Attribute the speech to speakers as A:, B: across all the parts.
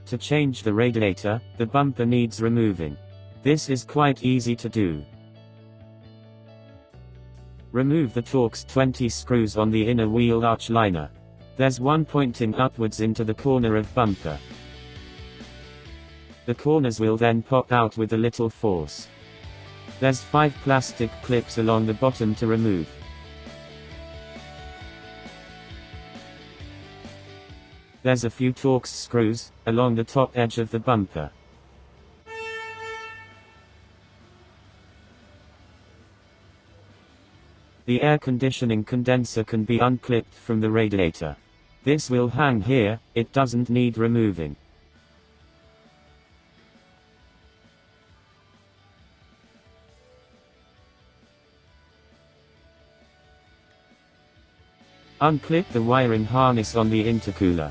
A: To change the radiator, the bumper needs removing. This is quite easy to do. Remove the Torx 20 screws on the inner wheel arch liner. There's one pointing upwards into the corner of bumper. The corners will then pop out with a little force. There's 5 plastic clips along the bottom to remove. There's a few Torx screws along the top edge of the bumper. The air conditioning condenser can be unclipped from the radiator. This will hang here, it doesn't need removing. Unclip the wiring harness on the intercooler.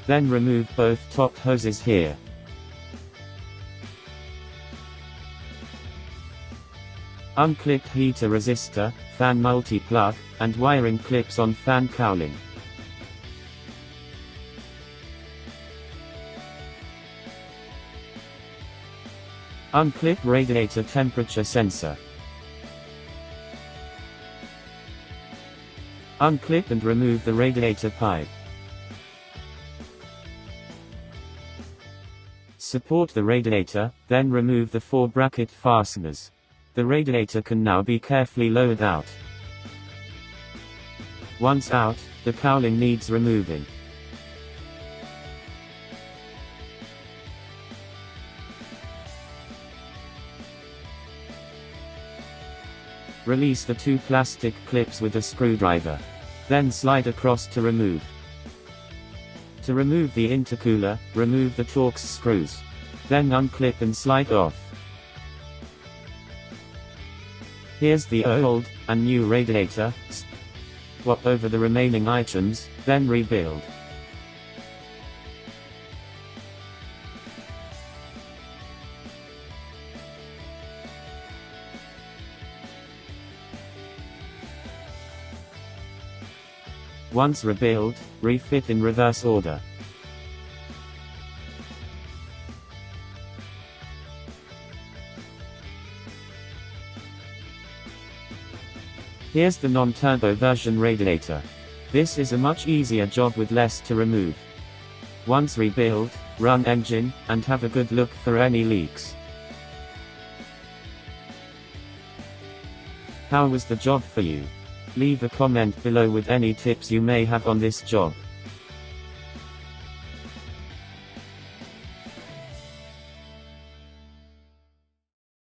A: Then remove both top hoses here. Unclip heater resistor, fan multi-plug, and wiring clips on fan cowling. Unclip radiator temperature sensor. Unclip and remove the radiator pipe. Support the radiator, then remove the 4 bracket fasteners. The radiator can now be carefully lowered out. Once out, the cowling needs removing. Release the 2 plastic clips with a screwdriver. Then slide across to remove. To remove the intercooler, remove the Torx screws. Then unclip and slide off. Here's the old and new radiator. Swap over the remaining items, then rebuild. Once rebuilt, refit in reverse order. Here's the non-turbo version radiator. This is a much easier job with less to remove. Once rebuilt, run engine, and have a good look for any leaks. How was the job for you? Leave a comment below with any tips you may have on this job.